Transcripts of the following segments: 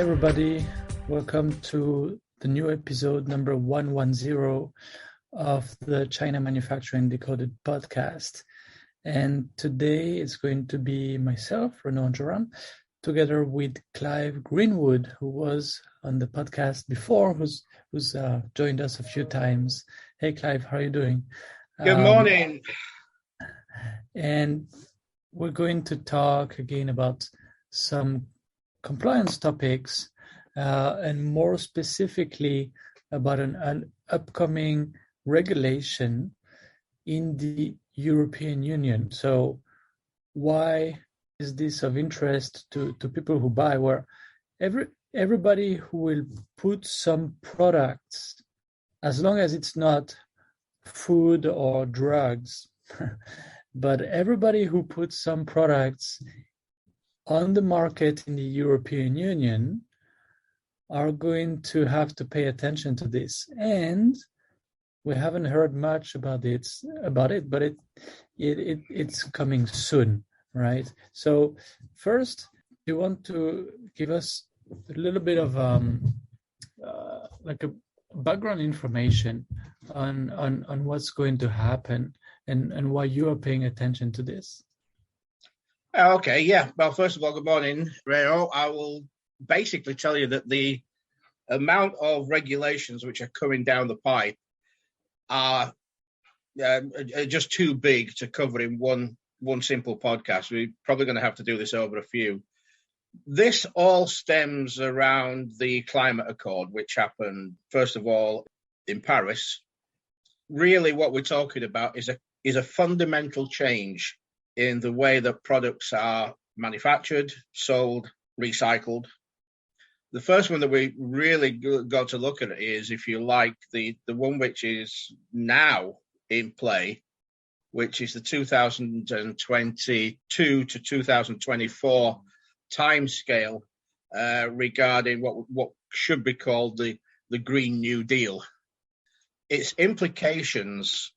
everybody, welcome to the new episode number 110 of the China Manufacturing Decoded podcast. And today it's going to be myself, Renaud, together with Clive Greenwood, who was on the podcast before, who's joined us a few times. Hey, Clive, how are you doing? Good morning. And we're going to talk again about some compliance topics, and more specifically about an upcoming regulation in the European Union. So why is this of interest to people who buy? Where everybody who will put some products, as long as it's not food or drugs, but everybody who puts some products on the market in the European Union are going to have to pay attention to this. And we haven't heard much about it, but it's coming soon, right? So first, you want to give us a little bit of like a background information on what's going to happen and why you are paying attention to this. Okay, yeah. Well, first of all, good morning, Renaud. I will basically tell you that the amount of regulations which are coming down the pipe are just too big to cover in one simple podcast. We're probably going to have to do this over a few. This all stems around the climate accord, which happened, first of all, in Paris. Really, what we're talking about is a fundamental change in the way that products are manufactured, sold, recycled. The first one that we really got to look at is, if you like, the one which is now in play, which is the 2022 to 2024 timescale regarding what should be called the Green New Deal. Its implications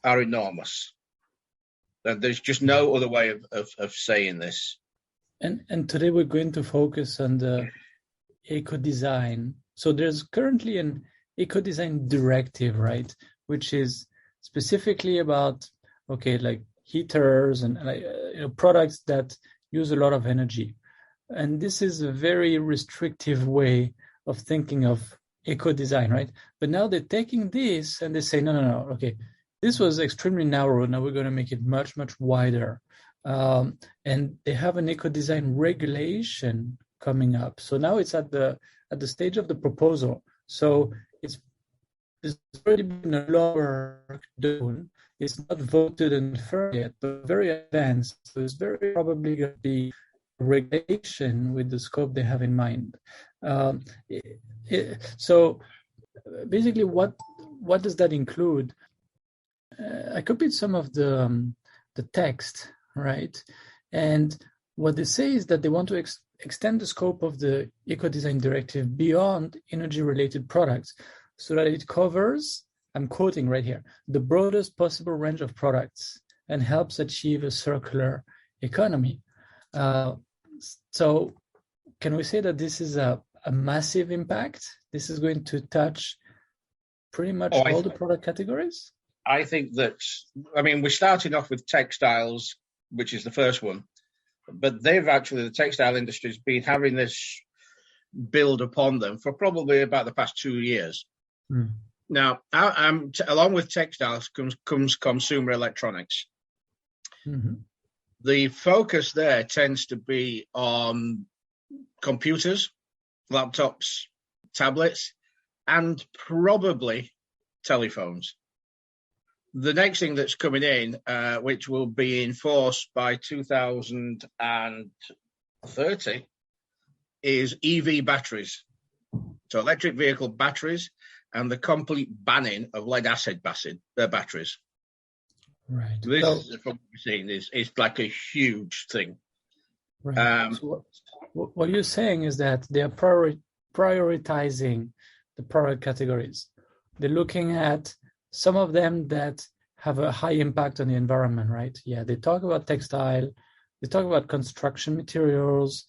are enormous. There's just no other way of saying this. And today we're going to focus on the Ecodesign. So there's currently an Ecodesign directive, right, which is specifically about like heaters and products that use a lot of energy. And this is a very restrictive way of thinking of Ecodesign, right? But now they're taking this and they say, no, okay. This was extremely narrow. Now we're going to make it much, much wider. And they have an Ecodesign regulation coming up. So now it's at the stage of the proposal. So it's already been a lot of work done. It's not voted and firm yet, but very advanced. So it's very probably going to be regulation with the scope they have in mind. So basically, what does that include? I copied some of the text, right? And what they say is that they want to extend the scope of the Ecodesign Directive beyond energy-related products so that it covers, I'm quoting right here, the broadest possible range of products and helps achieve a circular economy. So can we say that this is a massive impact? This is going to touch pretty much all the product categories? I think that, we're starting off with textiles, which is the first one, but the textile industry's been having this build upon them for probably about the past 2 years. Now, along with textiles comes consumer electronics. Mm-hmm. The focus there tends to be on computers, laptops, tablets, and probably telephones. The next thing that's coming in, which will be enforced by 2030, is EV batteries. So electric vehicle batteries and the complete banning of lead-acid batteries. Right. This, from what we're seeing, is like a huge thing. Right. So what you're saying is that they are prioritizing the product categories. They're looking at some of them that have a high impact on the environment, right? Yeah, they talk about textile, they talk about construction materials,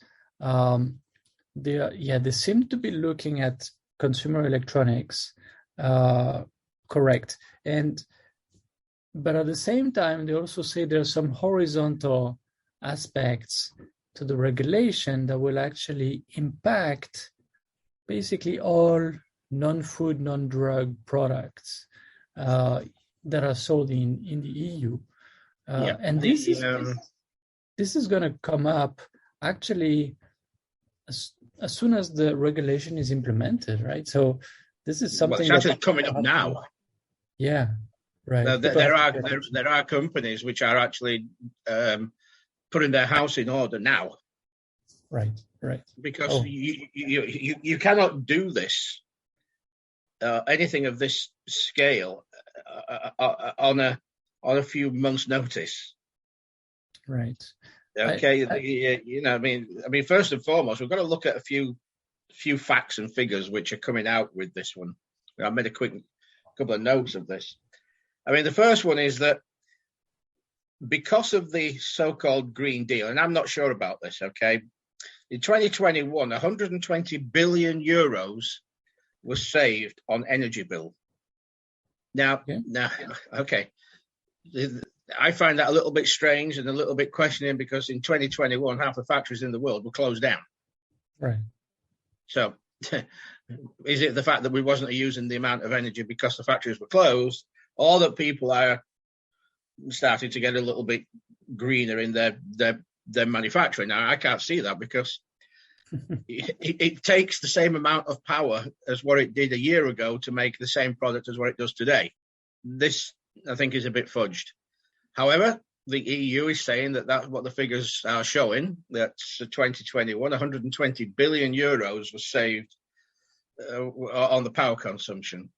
they seem to be looking at consumer electronics, correct, but at the same time, they also say there are some horizontal aspects to the regulation that will actually impact basically all non-food, non-drug products that are sold in the EU. And this is going to come up actually as soon as the regulation is implemented, right? So this is something it's actually coming up now. Yeah, right. There are companies which are actually putting their house in order now. Right. Because you cannot do this, anything of this scale, on a few months' notice. Right. Okay. I mean, first and foremost, we've got to look at a few facts and figures which are coming out with this one. I made a quick couple of notes of this. I mean, the first one is that because of the so-called Green Deal, and I'm not sure about this, okay, in 2021, 120 billion euros was saved on energy bill. Now, okay, I find that a little bit strange and a little bit questioning, because in 2021, half the factories in the world were closed down. Right. So is it the fact that we wasn't using the amount of energy because the factories were closed, or that people are starting to get a little bit greener in their manufacturing? Now, I can't see that, because it takes the same amount of power as what it did a year ago to make the same product as what it does today. This, I think, is a bit fudged. However, the EU is saying that that's what the figures are showing, that 2021, 120 billion euros was saved on the power consumption.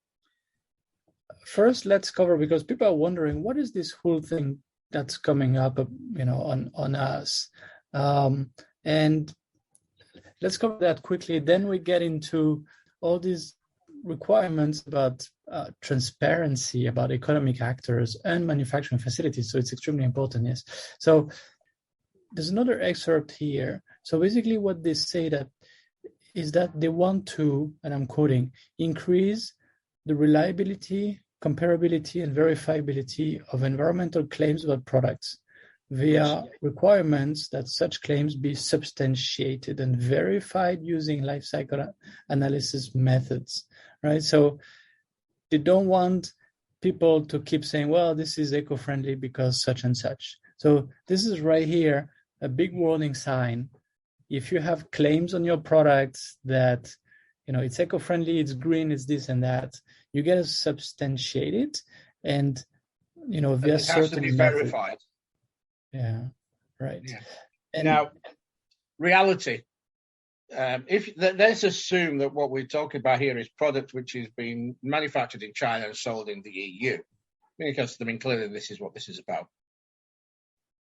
First, let's cover, because people are wondering, what is this whole thing that's coming up, on us? And let's cover that quickly. Then we get into all these requirements about transparency, about economic actors and manufacturing facilities. So it's extremely important, yes. So there's another excerpt here. So basically what they say is that they want to, and I'm quoting, increase the reliability, comparability, and verifiability of environmental claims about products via requirements that such claims be substantiated and verified using life cycle analysis methods, right? So they don't want people to keep saying, well, this is eco-friendly because such and such. So this is right here, a big warning sign. If you have claims on your products that, it's eco-friendly, it's green, it's this and that, you got to substantiate it, and, via it has to be verified. Yeah, right. Yeah. And now, reality. Let's assume that what we're talking about here is product which is being manufactured in China and sold in the EU, because clearly this is what this is about.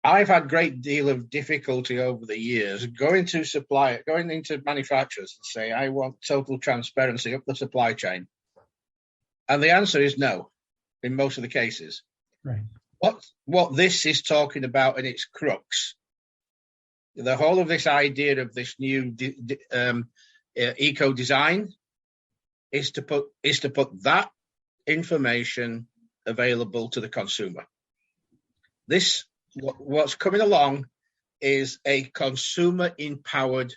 I've had a great deal of difficulty over the years going into manufacturers and say, I want total transparency up the supply chain. And the answer is no, in most of the cases. Right. What this is talking about in its crux, the whole of this idea of this new eco-design is to put that information available to the consumer. What's coming along is a consumer-empowered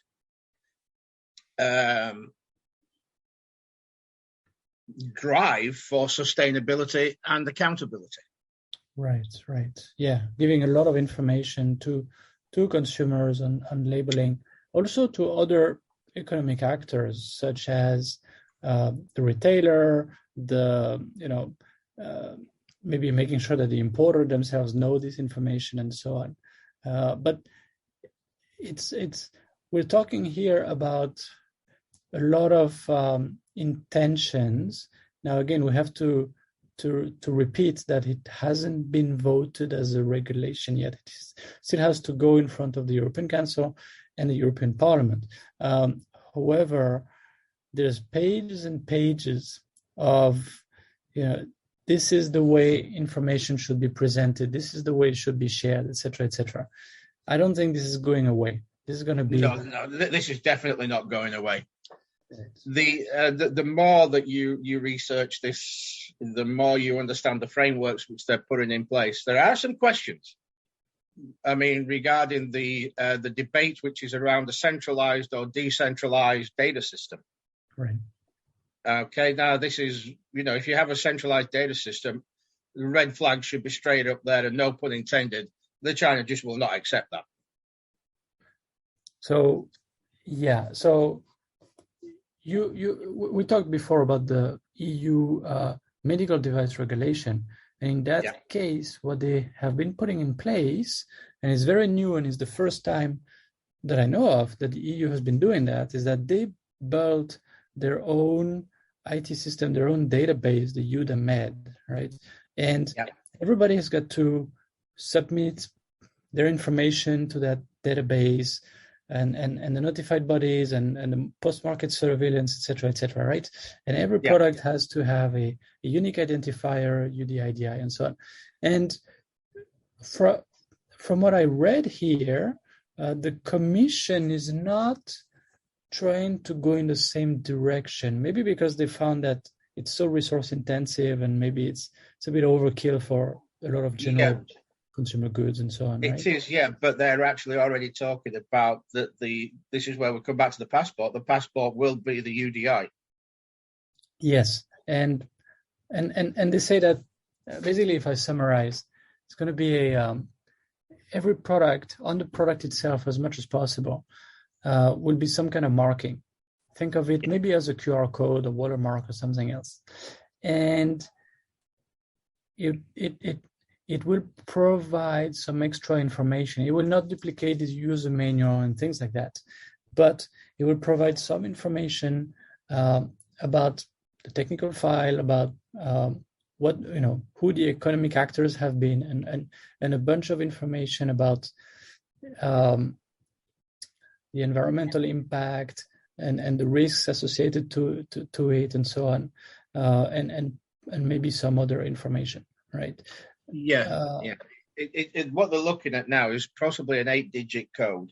drive for sustainability and accountability. Right. Yeah, giving a lot of information to consumers on labeling, also to other economic actors such as the retailer, maybe making sure that the importer themselves know this information and so on. But we're talking here about a lot of intentions. Now, again, we have to repeat that it hasn't been voted as a regulation yet. It still has to go in front of the European Council and the European Parliament. However, there's pages and pages of, this is the way information should be presented. This is the way it should be shared, etc., etc. I don't think this is going away. This is going to be... No, this is definitely not going away. The more that you research this, the more you understand the frameworks which they're putting in place. There are some questions, I mean, regarding the debate which is around the centralized or decentralized data system. Right. Okay, now this is, if you have a centralized data system, the red flag should be straight up there, and no pun intended, the China just will not accept that. So, yeah, so we talked before about the EU medical device regulation, and in that case, what they have been putting in place, and it's very new and it's the first time that I know of that the EU has been doing that, is that they built their own IT system, their own database, the UDAMED, right? And everybody has got to submit their information to that database, and the notified bodies and the post-market surveillance, et cetera, right? And every product has to have a unique identifier, UDIDI, and so on. And from what I read here, the Commission is not trying to go in the same direction, maybe because they found that it's so resource intensive and maybe it's a bit overkill for a lot of general consumer goods and so on. It is, but they're actually already talking about that. This is where we come back to the passport. The passport will be the UDI. Yes, and they say that basically, if I summarize, it's going to be every product on the product itself, as much as possible, will be some kind of marking. Think of it maybe as a QR code, a watermark, or something else, and it will provide some extra information. It will not duplicate the user manual and things like that, but it will provide some information about the technical file, about what who the economic actors have been, and a bunch of information about the environmental impact and the risks associated to it, and so on, and maybe some other information, right? What they're looking at now is possibly an 8-digit code,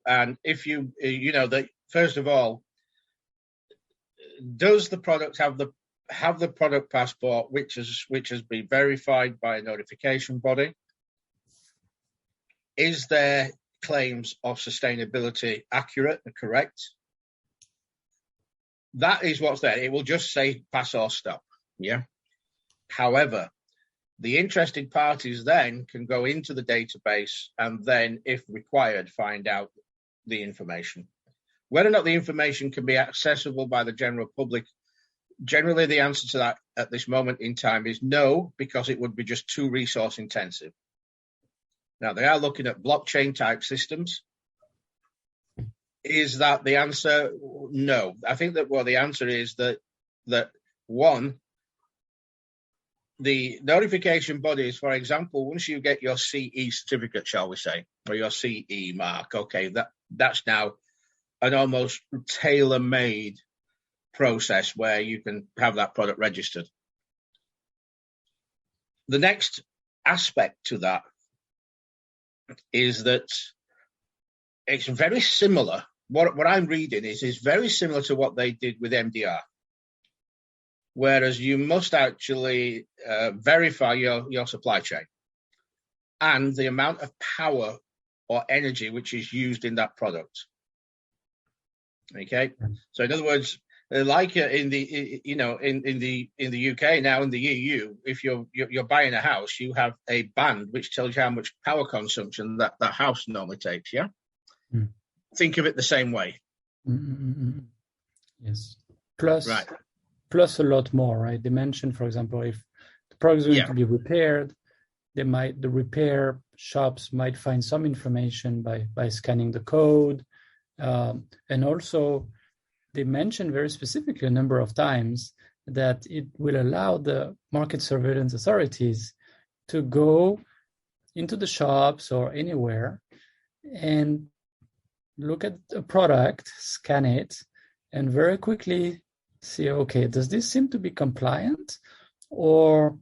and if that first of all, does the product have the product passport, which has been verified by a notification body? Is their claims of sustainability accurate and correct? That is what's there. It will just say pass or stop. However, the interested parties then can go into the database and then, if required, find out the information. Whether or not the information can be accessible by the general public, generally the answer to that at this moment in time is no, because it would be just too resource intensive. Now, they are looking at blockchain type systems. Is that the answer? No. I think that the answer is that one, the notification bodies, for example, once you get your CE certificate, shall we say, or your CE mark, okay, that's now an almost tailor-made process where you can have that product registered. The next aspect to that is that it's very similar. What I'm reading is very similar to what they did with MDR. Whereas you must actually verify your supply chain and the amount of power or energy which is used in that product. Okay, so in other words, like in the in the UK now, in the EU, if you're buying a house, you have a band which tells you how much power consumption that house normally takes. Think of it the same way. Yes. Plus a lot more, right? They mentioned, for example, if the product is going to be repaired, the repair shops might find some information by scanning the code. And also, they mentioned very specifically a number of times that it will allow the market surveillance authorities to go into the shops or anywhere and look at a product, scan it, and very quickly see, okay, does this seem to be compliant, or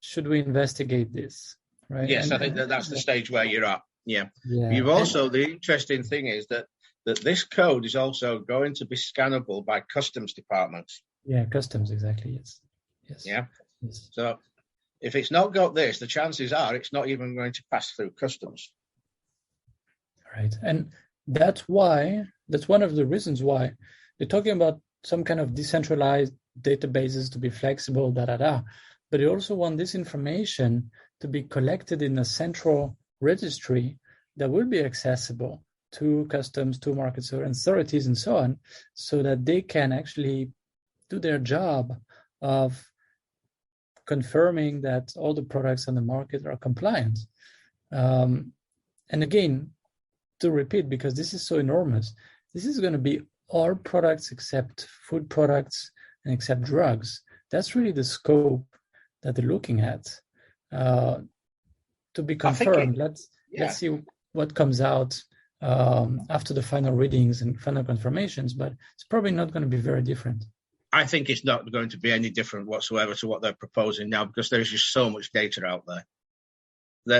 should we investigate this? Right? Yes, I think that's the stage where you're at. Yeah. Yeah. You've also, the interesting thing is that this code is also going to be scannable by customs departments. Yeah, customs, exactly. Yes. Yes. Yeah. Yes. So if it's not got this, the chances are it's not even going to pass through customs. Right. And that's one of the reasons why they're talking about some kind of decentralized databases to be flexible, but they also want this information to be collected in a central registry that will be accessible to customs, to market authorities, and so on, so that they can actually do their job of confirming that all the products on the market are compliant. And again, to repeat, because this is so enormous, this is going to be all products except food products and except drugs. That's really the scope that they're looking at. To be confirmed, let's see what comes out after the final readings and final confirmations, but it's probably not going to be very different. I think it's not going to be any different whatsoever to what they're proposing now, because there's just so much data out there.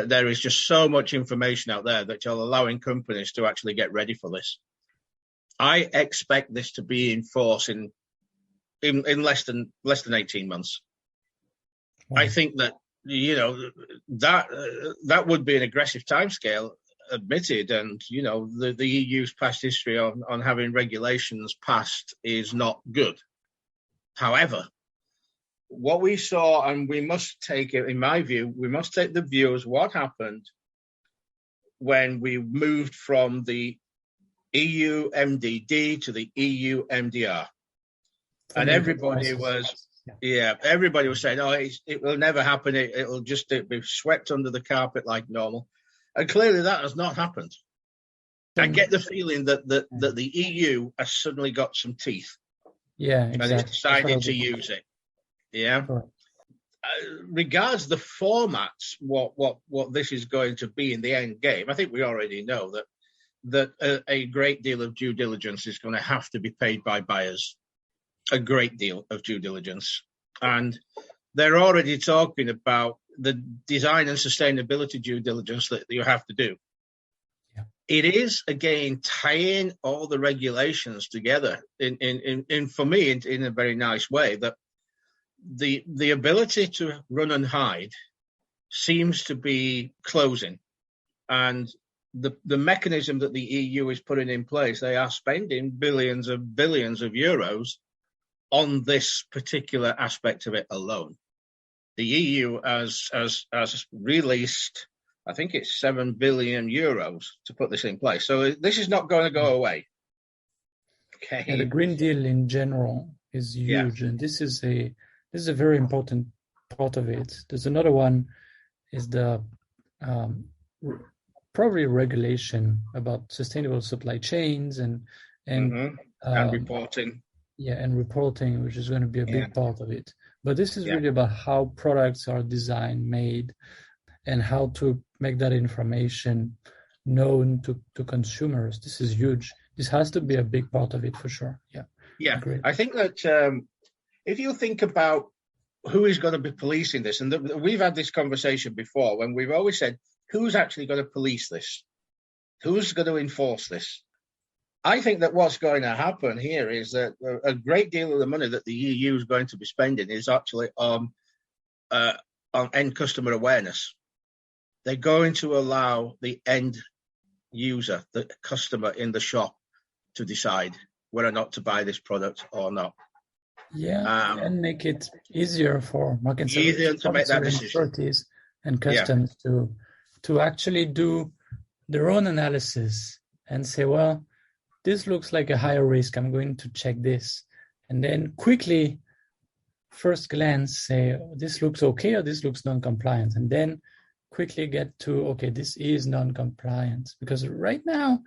There is just so much information out there that you're allowing companies to actually get ready for this. I expect this to be in force in less than 18 months. Wow. I think that, that would be an aggressive timescale, admitted, and the EU's past history on having regulations passed is not good. However, what we saw, and we must take it, in my view, we must take the view as what happened when we moved from the EU MDD to the EU MDR. And everybody was, everybody was saying, oh, it will never happen. It'll just be swept under the carpet like normal. And clearly that has not happened. I get the feeling that the EU has suddenly got some teeth. Yeah, exactly. And it's decided to use it. Yeah. Sure. Regards the formats, what this is going to be in the end game, I think we already know that a great deal of due diligence is going to have to be paid by buyers. A great deal of due diligence. And they're already talking about the design and sustainability due diligence that you have to do. Yeah. It is, again, tying all the regulations together in for me, in a very nice way, that the ability to run and hide seems to be closing. And the mechanism that the EU is putting in place, they are spending billions of euros on this particular aspect of it alone. The EU has released, I think it's 7 billion euros to put this in place. So this is not going to go away. Okay. Yeah, the Green Deal in general is huge, and this is a very important part of it. There's another one, is the probably regulation about sustainable supply chains and reporting. Yeah, and reporting, which is going to be a big part of it. But this is really about how products are designed, made, and how to make that information known to consumers. This is huge. This has to be a big part of it for sure. Yeah. Yeah. Agreed. I think that if you think about who is going to be policing this, and we've had this conversation before when we've always said, who's actually going to police this? Who's going to enforce this? I think that what's going to happen here is that a great deal of the money that the EU is going to be spending is actually on end customer awareness. They're going to allow the end user, the customer in the shop, to decide whether or not to buy this product or not. Yeah, and make it easier for market to make that decision. And customs to actually do their own analysis and say, well, this looks like a higher risk. I'm going to check this. And then quickly, first glance, say, this looks okay or this looks non-compliant. And then quickly get to, okay, this is non-compliant. Because right now,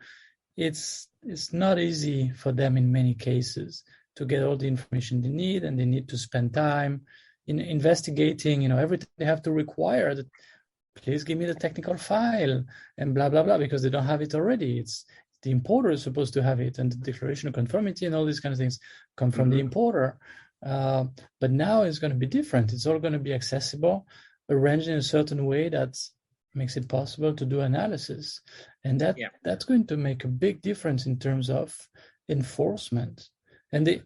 it's not easy for them in many cases to get all the information they need, and they need to spend time in investigating, everything they have to require that, please give me the technical file and blah, blah, blah, because they don't have it already. It's the importer is supposed to have it, and the declaration of conformity and all these kind of things come from the importer. But now it's going to be different. It's all going to be accessible, arranged in a certain way that makes it possible to do analysis, and that's going to make a big difference in terms of enforcement. And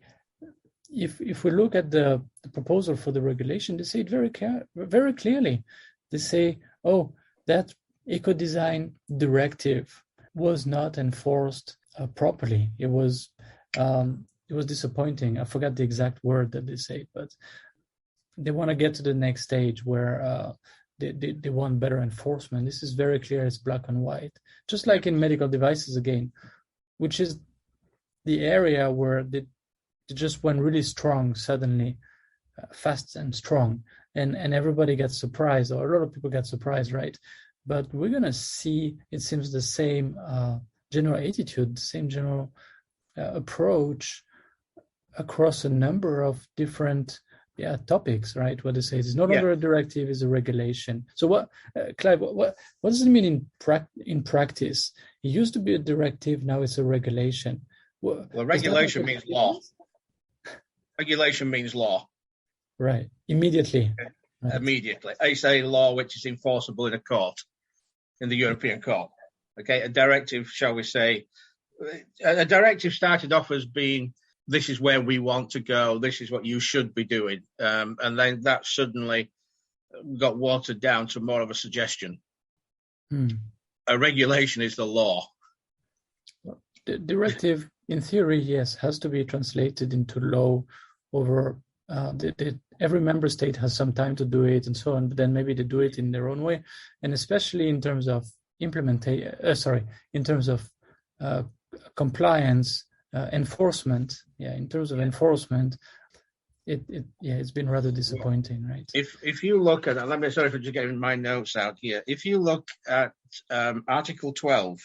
if we look at the proposal for the regulation, they say it very clearly. They say, oh, that Ecodesign directive was not enforced properly. It was disappointing. I forgot the exact word that they say, but they want to get to the next stage where they want better enforcement. This is very clear. It's black and white. Just like in medical devices again, which is the area where they just went really strong suddenly, fast and strong, and everybody gets surprised, or a lot of people get surprised, right? But we're going to see, it seems, the same general attitude, the same general approach across a number of different topics, right? What they say is no longer a directive, is a regulation. So what, Clive, what does it mean in practice? It used to be a directive, now it's a regulation. Well, regulation means law. Regulation means law. Right. Immediately. Okay. Right. Immediately. It's a law which is enforceable in a court, in the European court. Okay. A directive, shall we say, a directive started off as being, this is where we want to go, this is what you should be doing. And then that suddenly got watered down to more of a suggestion. A regulation is the law. The directive, in theory, yes, has to be translated into law over every member state has some time to do it and so on, but then maybe they do it in their own way. And especially in terms of compliance, enforcement. Yeah, in terms of enforcement, it's been rather disappointing, right? If you look at, let me, sorry for just getting my notes out here. If you look at Article 12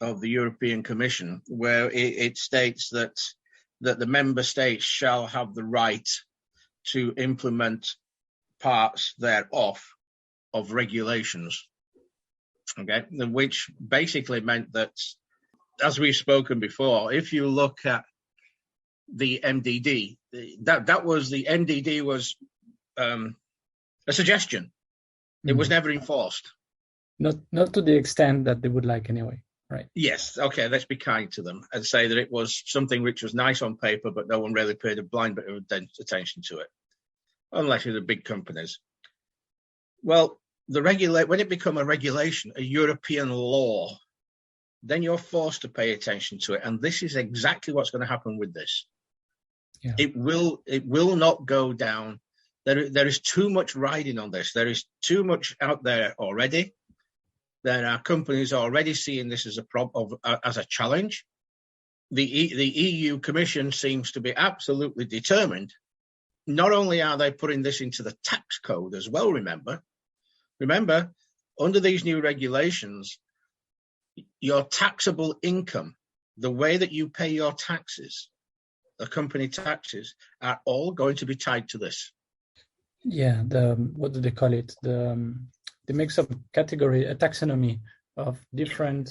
of the European Commission, where it states that the member states shall have the right to implement parts thereof of regulations, okay, which basically meant that, as we've spoken before, if you look at the MDD, that was the MDD was a suggestion. It was never enforced. Not to the extent that they would like anyway. Right. Yes. Okay. Let's be kind to them and say that it was something which was nice on paper, but no one really paid a blind bit of attention to it, unless you're the big companies. Well, when it becomes a regulation, a European law, then you're forced to pay attention to it. And this is exactly what's going to happen with this. Yeah. It will not go down. There is too much riding on this. There is too much out there already. There are companies already seeing this as as a challenge. The EU Commission seems to be absolutely determined. Not only are they putting this into the tax code as well, remember, under these new regulations, your taxable income, the way that you pay your taxes, the company taxes, are all going to be tied to this. Yeah, what do they call it? They make some category, a taxonomy of different,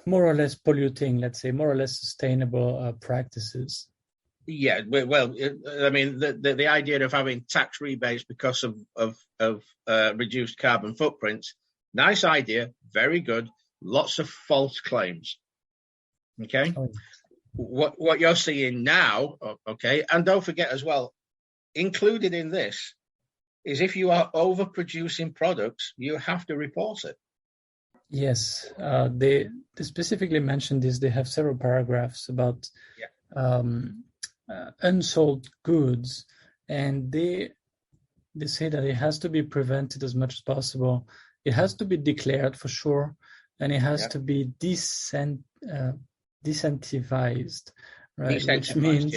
more or less polluting, let's say, more or less sustainable practices. Yeah, well, I mean, the idea of having tax rebates because of reduced carbon footprints, nice idea, very good. Lots of false claims. Okay, what you're seeing now, okay, and don't forget as well, included in this is if you are overproducing products, you have to report it. Yes, they specifically mentioned this. They have several paragraphs about unsold goods, and they say that it has to be prevented as much as possible. It has to be declared for sure, and it has to be disincentivized, right? Which means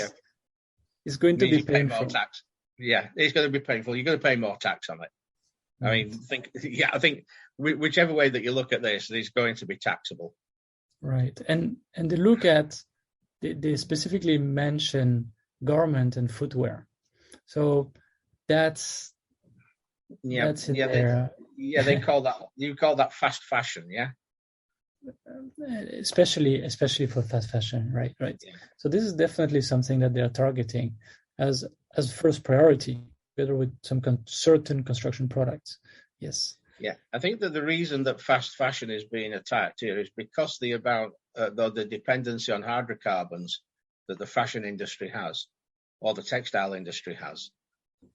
it's going to be painful. Tax. Yeah, it's going to be painful. You're going to pay more tax on it. I mean, I think whichever way that you look at this, it's going to be taxable. Right, and they look at, they specifically mention garment and footwear. So that's in there. They call that fast fashion, yeah. Especially for fast fashion, right? Yeah. So this is definitely something that they are targeting as first priority, together with some certain construction products. Yes. Yeah, I think that the reason that fast fashion is being attacked here is because the dependency on hydrocarbons that the fashion industry has, or the textile industry has.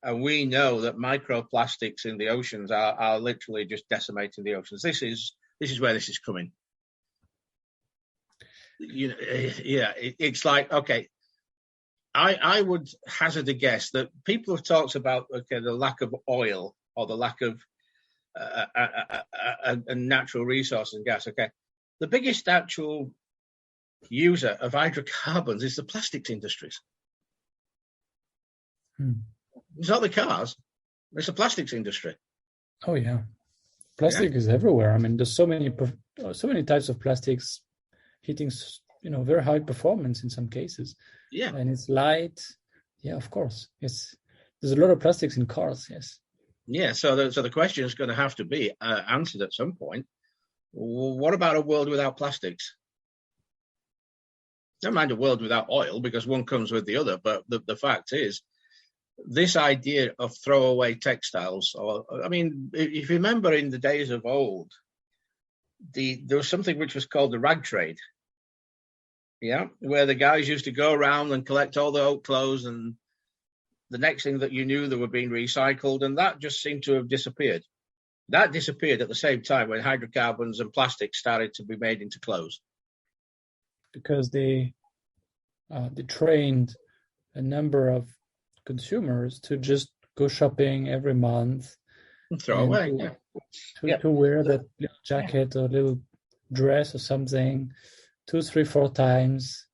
And we know that microplastics in the oceans are literally just decimating the oceans. This is where this is coming. It's like, okay, I would hazard a guess that people have talked about the lack of oil or the lack of a natural resource and gas. Okay, the biggest actual user of hydrocarbons is the plastics industries. It's not the cars; it's the plastics industry. Oh yeah, plastic is everywhere. I mean, there's so many types of plastics hitting, very high performance in some cases. Yeah, and it's light. Yeah, of course. Yes, there's a lot of plastics in cars. Yes. Yeah, so the question is going to have to be answered at some point. What about a world without plastics? Never mind a world without oil, because one comes with the other. But the fact is, this idea of throwaway textiles, if you remember in the days of old, there was something which was called the rag trade. Yeah, where the guys used to go around and collect all the old clothes, and the next thing that you knew, they were being recycled, and that just seemed to have disappeared. That disappeared at the same time when hydrocarbons and plastics started to be made into clothes. Because they trained a number of consumers to just go shopping every month and throw away. To wear that little jacket or little dress or something 2, 3, 4 times,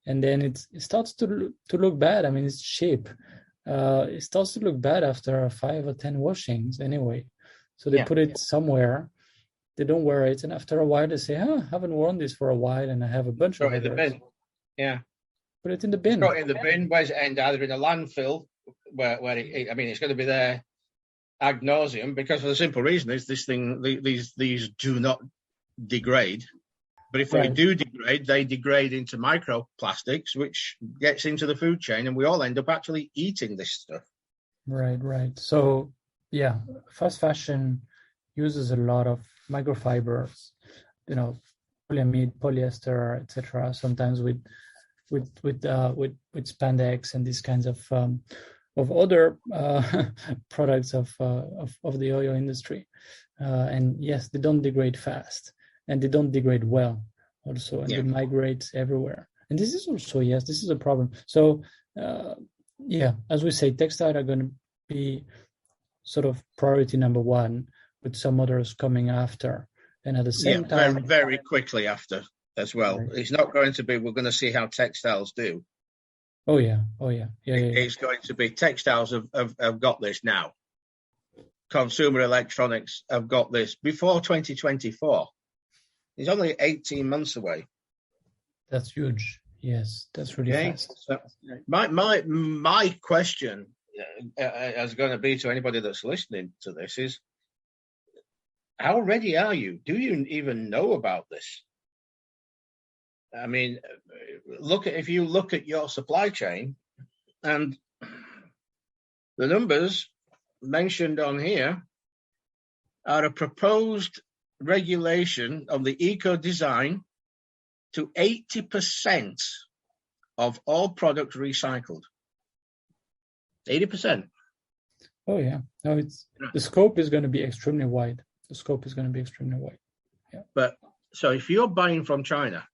and then it starts to look bad. I mean, it's cheap. It starts to look bad after 5 or 10 washings anyway. So they put it somewhere. They don't wear it, and after a while they say, I haven't worn this for a while, and I have a bunch of it in the bin. Yeah. Put it in the bin. Throw it in the bin. Where's it end? Either in a landfill, where it's going to be there ad nauseum, because for the simple reason is these do not degrade. But if they do degrade, they degrade into microplastics, which gets into the food chain, and we all end up actually eating this stuff. Right. So, fast fashion uses a lot of microfibers, polyamide, polyester, etc. Sometimes with spandex and these kinds of other products of the oil industry. And yes, they don't degrade fast. And they don't degrade well also, and they migrate everywhere. And this is also, this is a problem. So, as we say, textile are going to be sort of priority number 1, with some others coming after. And at the same time... very, very quickly after as well. Right. It's not going to be, we're going to see how textiles do. Oh, yeah. It's going to be, textiles have got this now. Consumer electronics have got this before 2024. It's only 18 months away. That's huge. Yes, that's really fast. So my question is going to be to anybody that's listening to this is, how ready are you? Do you even know about this? I mean, if you look at your supply chain, and the numbers mentioned on here are a proposed regulation of the Ecodesign to 80% of all products recycled. 80%. Oh yeah. No, the scope is going to be extremely wide. Yeah. But so if you're buying from China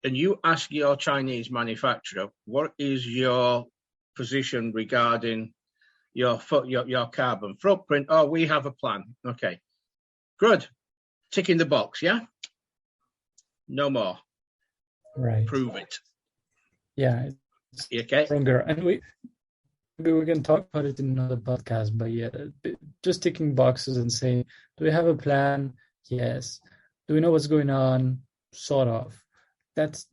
and you ask your Chinese manufacturer, what is your position regarding your carbon footprint? Oh, we have a plan. Okay, good. Ticking the box, yeah? No more. Right. Prove it. Yeah. Okay. Stronger. And maybe we can talk about it in another podcast, but just ticking boxes and saying, do we have a plan? Yes. Do we know what's going on? Sort of. That's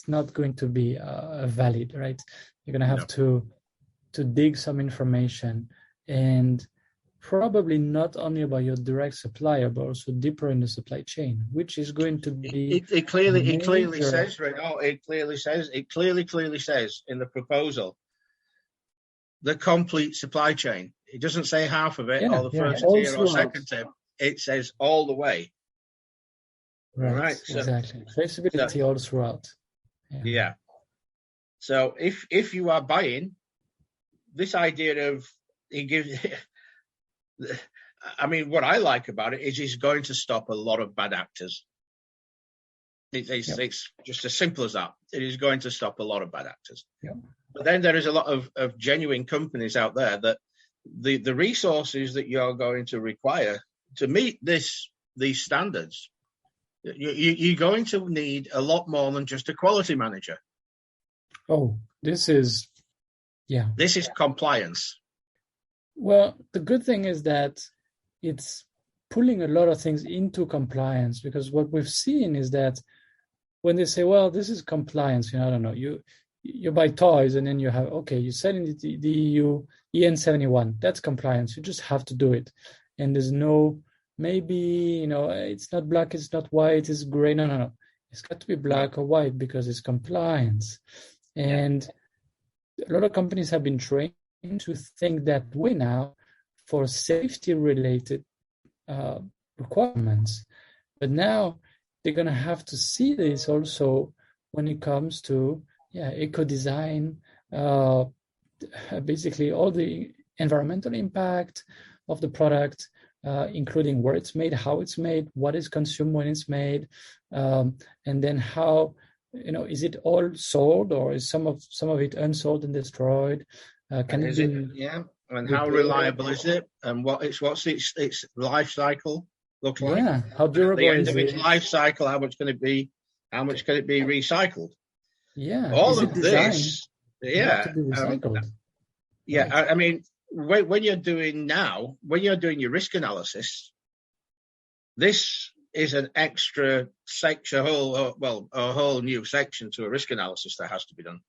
not going to be valid, right? You're going to have to dig some information, and probably not only about your direct supplier, but also deeper in the supply chain, which is going to be. It clearly says, Renaud, it clearly says in the proposal, the complete supply chain. It doesn't say half of it or the first all tier or throughout. second tier. It says all the way. Right. So, exactly. Traceability all throughout. Yeah. So if you are buying this idea of he gives, I mean, what I like about it is he's going to stop a lot of bad actors. It's just as simple as that. It is going to stop a lot of bad actors. Yep. But then there is a lot of genuine companies out there that the resources that you're going to require to meet these standards, you're going to need a lot more than just a quality manager. Oh, this is compliance. Well, the good thing is that it's pulling a lot of things into compliance, because what we've seen is that when they say, well, this is compliance, I don't know, you buy toys and then you have, you sell in the EU EN71, that's compliance. You just have to do it. And there's no, maybe, it's not black, it's not white, it's gray. No. It's got to be black or white because it's compliance. And a lot of companies have been trained to think that way now for safety-related requirements. But now they're going to have to see this also when it comes to eco-design, basically all the environmental impact of the product, including where it's made, how it's made, what is consumed when it's made, and then how, is it all sold or is some of it unsold and destroyed? And how reliable is it? And what's its life cycle look like? Yeah, how durable at the end is of its it? life cycle, how much can it be? How much can it be recycled? Yeah, all is of it designed this, to be recycled? Right. I mean, when you're doing your risk analysis, this is an extra section, a whole new section to a risk analysis that has to be done.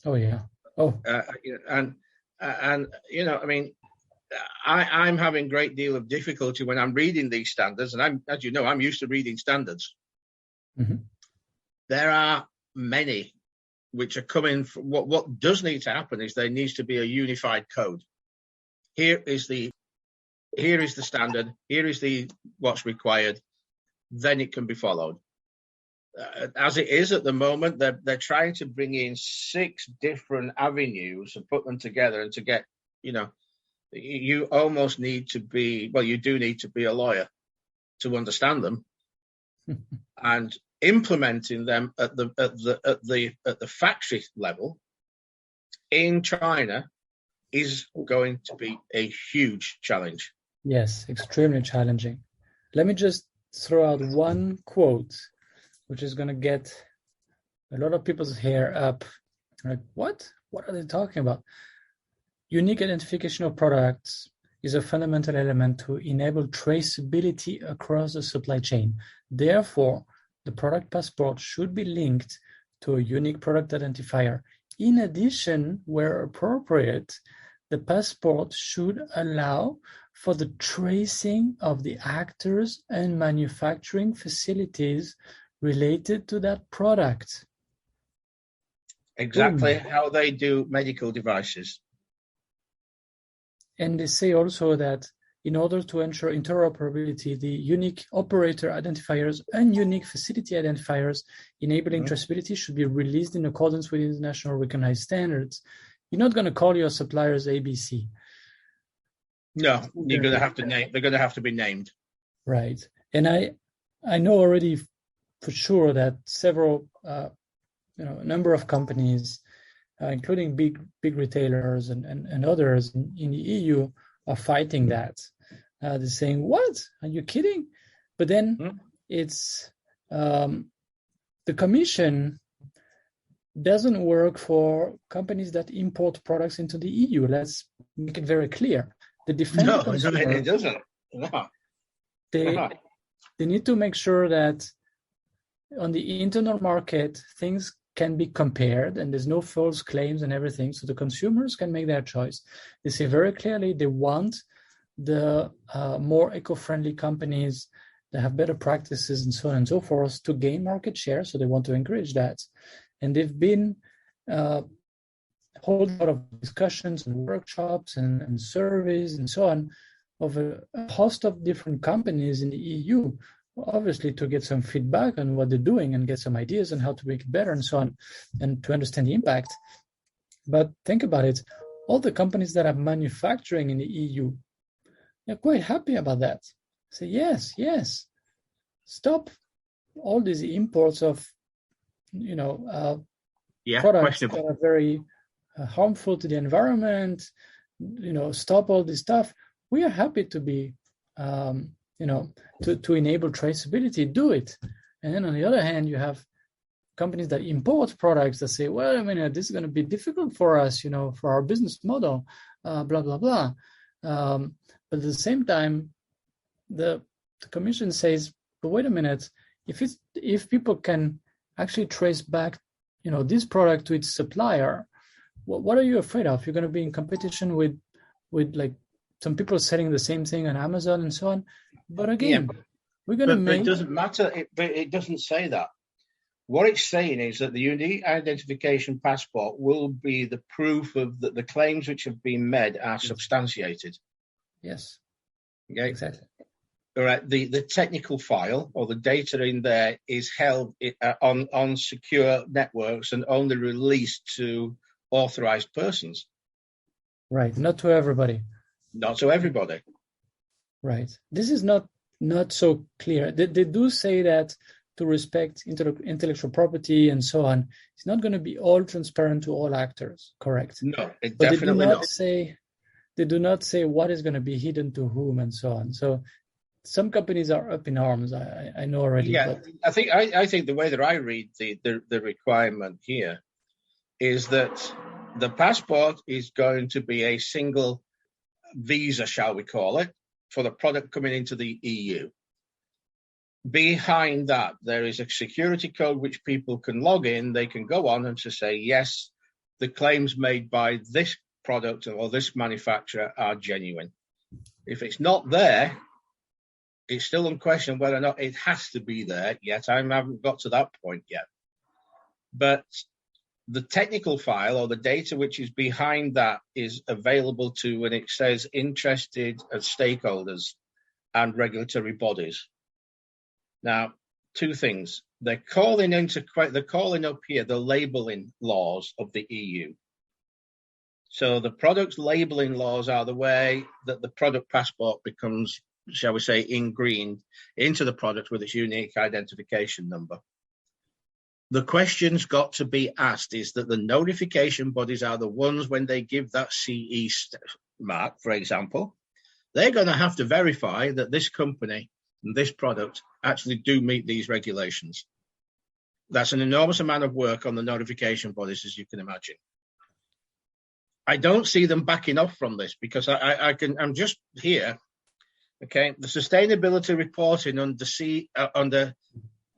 Oh yeah. Oh. And I mean, I'm having a great deal of difficulty when I'm reading these standards, and I'm used to reading standards. Mm-hmm. There are many which are coming from what does need to happen is there needs to be a unified code. Here is the standard, here is what's required, then it can be followed. As it is at the moment, they're trying to bring in 6 different avenues and put them together, and to get, you almost need to be, you do need to be a lawyer to understand them. And implementing them at the factory level in China is going to be a huge challenge. Yes, extremely challenging. Let me just throw out one quote, which is going to get a lot of people's hair up. Like, what? What are they talking about? Unique identification of products is a fundamental element to enable traceability across the supply chain. Therefore, the product passport should be linked to a unique product identifier. In addition, where appropriate, the passport should allow for the tracing of the actors and manufacturing facilities related to that product. Exactly how they do medical devices. And they say also that in order to ensure interoperability, the unique operator identifiers and unique facility identifiers enabling traceability should be released in accordance with international recognized standards. You're not going to call your suppliers ABC. No, you're going to have to name. They're going to have to be named. Right. And I know already for sure that several, a number of companies, including big retailers and others in the EU, are fighting that. They're saying, "What? Are you kidding?" But then it's the Commission doesn't work for companies that import products into the EU. Let's make it very clear. The defense consumer, it doesn't. No. They need to make sure that on the internal market things can be compared and there's no false claims and everything, so the consumers can make their choice. They say very clearly they want the more eco-friendly companies that have better practices and so on and so forth to gain market share, so they want to encourage that. And they've been hold a lot of discussions and workshops and surveys and so on of a host of different companies in the EU, obviously to get some feedback on what they're doing and get some ideas on how to make it better and so on, and to understand the impact. But think about it, all the companies that are manufacturing in the EU, they're quite happy about that. Say, yes, stop all these imports of, products that are very harmful to the environment, stop all this stuff. We are happy to be, to enable traceability, do it. And then on the other hand, you have companies that import products that say, well, I mean, this is going to be difficult for us, for our business model, blah, blah, blah. But at the same time, the Commission says, but wait a minute, if people can actually trace back, this product to its supplier, what are you afraid of? You're going to be in competition with like some people selling the same thing on Amazon and so on. But again, we're going to make. But it doesn't matter. It doesn't say that. What it's saying is that the unique identification passport will be the proof of that the claims which have been made are substantiated. Yes. Okay. Exactly. All right. The technical file or the data in there is held on secure networks and only released to authorized persons. Right. Not to everybody. Not to everybody. Right. This is not so clear. They do say that to respect intellectual property and so on, it's not going to be all transparent to all actors. Correct. No, it but definitely not. They do not say what is going to be hidden to whom and so on. So some companies are up in arms. I know already. Yeah, but... I think the way that I read the requirement here is that the passport is going to be a single visa, shall we call it, for the product coming into the EU. Behind that, there is a security code which people can log in. They can go on and to say, yes, the claims made by this product or this manufacturer are genuine. If it's not there, it's still unquestioned whether or not it has to be there yet. I haven't got to that point yet. But the technical file or the data which is behind that is available to, and it says interested stakeholders and regulatory bodies. Now, two things. They're calling up here the labeling laws of the EU. So the product labeling laws are the way that the product passport becomes, shall we say, ingrained into the product with its unique identification number. The question's got to be asked is that the notification bodies are the ones when they give that CE mark, for example, they're going to have to verify that this company and this product actually do meet these regulations. That's an enormous amount of work on the notification bodies, as you can imagine. I don't see them backing off from this because I'm just here. Okay, the sustainability reporting under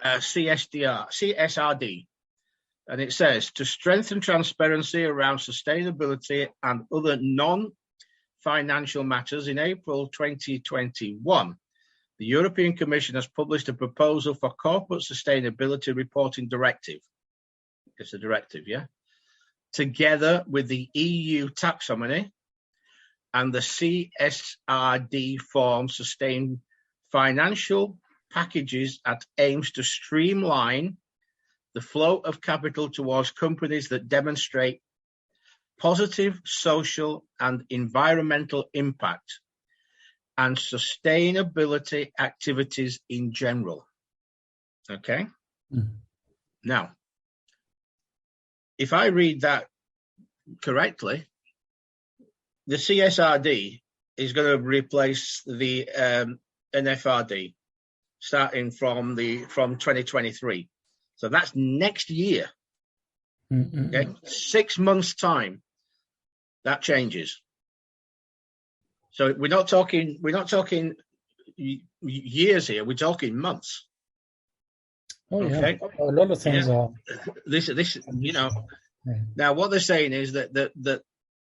CSRD, and it says to strengthen transparency around sustainability and other non-financial matters. In April 2021, the European Commission has published a proposal for corporate sustainability reporting directive. It's a directive, yeah. Together with the EU taxonomy and the CSRD form sustain financial packages that aims to streamline the flow of capital towards companies that demonstrate positive social and environmental impact and sustainability activities in general. Okay? Mm-hmm. Now, if I read that correctly, the CSRD is going to replace the NFRD starting from 2023. So that's next year. Mm-hmm. Okay? 6 months' time, that changes. So we're not talking years here. We're talking months. Oh, okay? Yeah. A lot of things are. This, Now what they're saying is that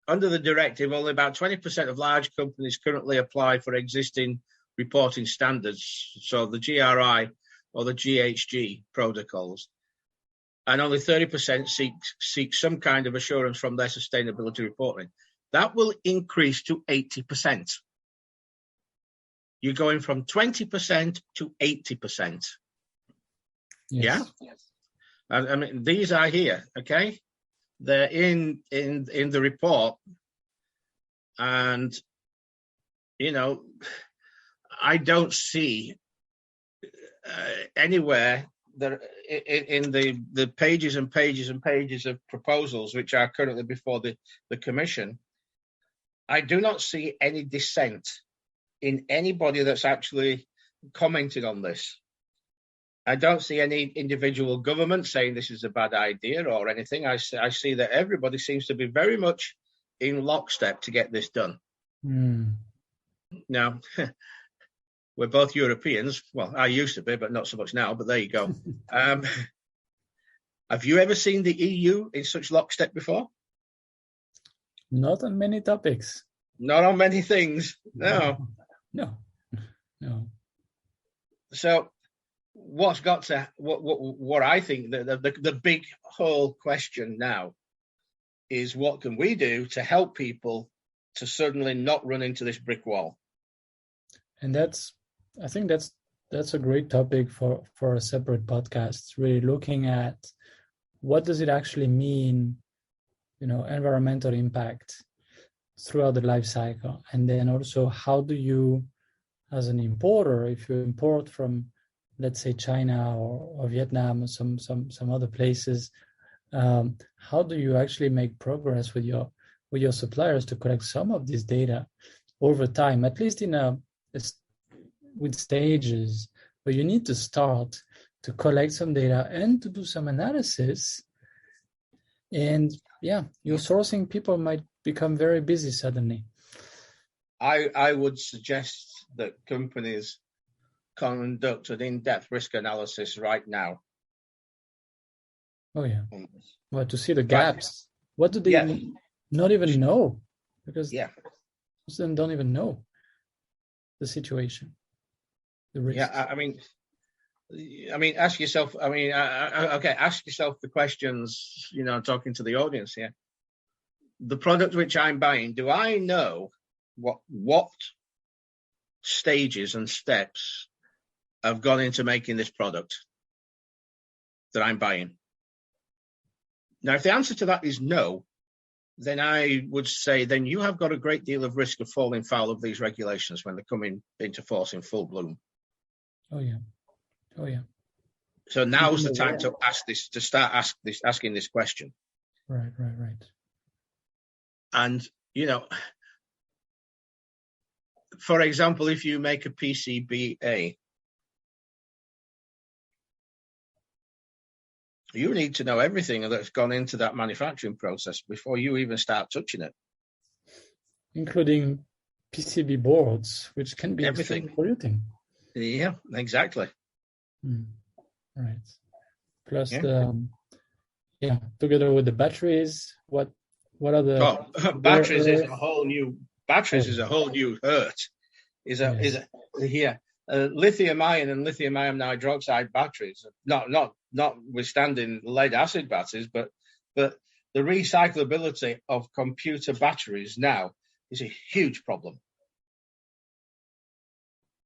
under the directive, only about 20% of large companies currently apply for existing reporting standards. So the GRI or the GHG protocols. and only 30% seek some kind of assurance from their sustainability reporting. That will increase to 80%. You're going from 20% to 80%. Yes. Yeah? I mean, these are here, okay? They're in the report. And, you know, I don't see anywhere that in the pages and pages and pages of proposals which are currently before the Commission, I do not see any dissent in anybody that's actually commented on this. I don't see any individual government saying this is a bad idea or anything. I see that everybody seems to be very much in lockstep to get this done. Now, we're both Europeans. Well, I used to be, but not so much now, but there you go. Have you ever seen the EU in such lockstep before? Not on many topics. Not on many things, no. No. So what I think the big whole question now is, what can we do to help people to suddenly not run into this brick wall? And I think that's a great topic for a separate podcast, really looking at what does it actually mean, environmental impact throughout the life cycle. And then also, how do you, as an importer, if you import from, let's say, China or Vietnam or some other places, how do you actually make progress with your suppliers to collect some of this data over time, at least with stages where you need to start to collect some data and to do some analysis. And yeah, your sourcing people might become very busy suddenly. I would suggest that companies conduct an in-depth risk analysis right now. Oh yeah. Well, to see the gaps. What do they not even know? Because most of them don't even know the situation, the risk. Yeah, I mean, ask yourself. Ask yourself the questions. Talking to the audience here. The product which I'm buying, do I know what stages and steps have gone into making this product that I'm buying? Now, if the answer to that is no, then I would say then you have got a great deal of risk of falling foul of these regulations when they come into force in full bloom. Oh yeah. So now's the time to asking this question. Right. And, for example, if you make a PCBA, you need to know everything that's gone into that manufacturing process before you even start touching it. Including PCB boards, which can be everything polluting. Yeah, exactly. Right. Plus together with the batteries, what are the batteries is a whole new hurt. Lithium ion and lithium ion hydroxide batteries, not withstanding lead acid batteries, but the recyclability of computer batteries now is a huge problem.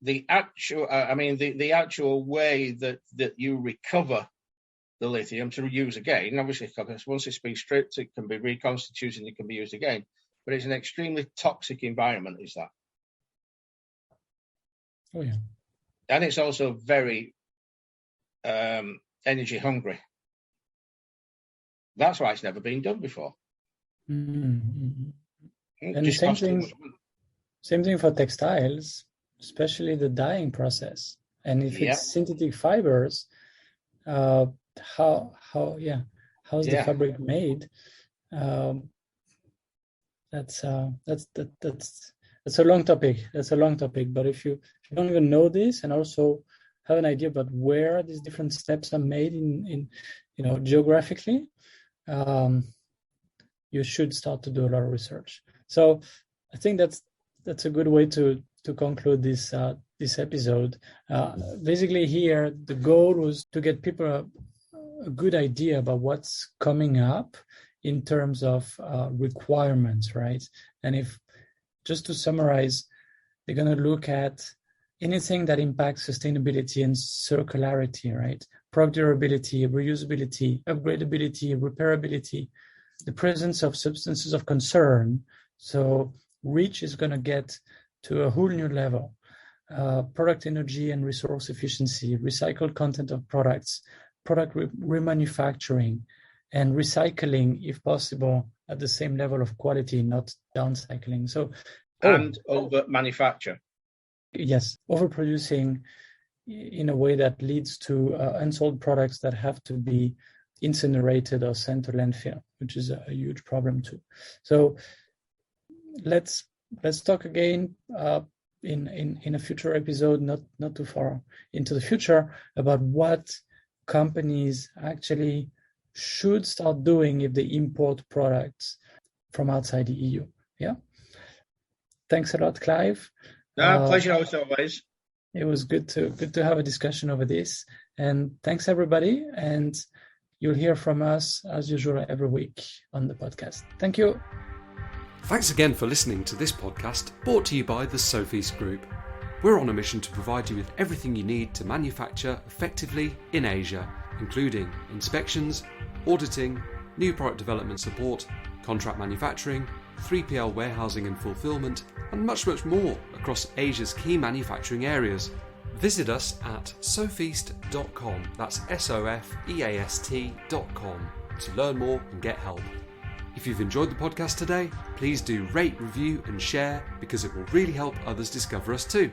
The actual way that you recover the lithium to use again, obviously, because once it's been stripped, it can be reconstituted and it can be used again. But it's an extremely toxic environment, is that? Oh yeah. And it's also very energy hungry. That's why it's never been done before. Mm-hmm. And same thing for textiles, especially the dyeing process. And if it's synthetic fibers, how's the fabric made? That's a long topic. But if you don't even know this and also have an idea about where these different steps are made in geographically, you should start to do a lot of research. So I think that's a good way to conclude this episode. Basically here, the goal was to get people a good idea about what's coming up in terms of requirements, right? And if, just to summarize, they're going to look at anything that impacts sustainability and circularity, right? Product durability, reusability, upgradability, repairability, the presence of substances of concern. So REACH is going to get to a whole new level. Product energy and resource efficiency, recycled content of products, product remanufacturing, and recycling, if possible, at the same level of quality, not downcycling. So, and over manufacture. Yes, overproducing in a way that leads to unsold products that have to be incinerated or sent to landfill, which is a huge problem too. So let's talk again in a future episode, not too far into the future, about what companies actually should start doing if they import products from outside the EU. Yeah. Thanks a lot, Clive. Pleasure as always. It was good to have a discussion over this. And thanks everybody. And you'll hear from us as usual every week on the podcast. Thank you. Thanks again for listening to this podcast brought to you by the Sofeast Group. We're on a mission to provide you with everything you need to manufacture effectively in Asia, including inspections, auditing, new product development support, contract manufacturing, 3PL warehousing and fulfillment, and much, much more across Asia's key manufacturing areas. Visit us at sofeast.com, that's SOFEAST.com, to learn more and get help. If you've enjoyed the podcast today, please do rate, review and share, because it will really help others discover us too.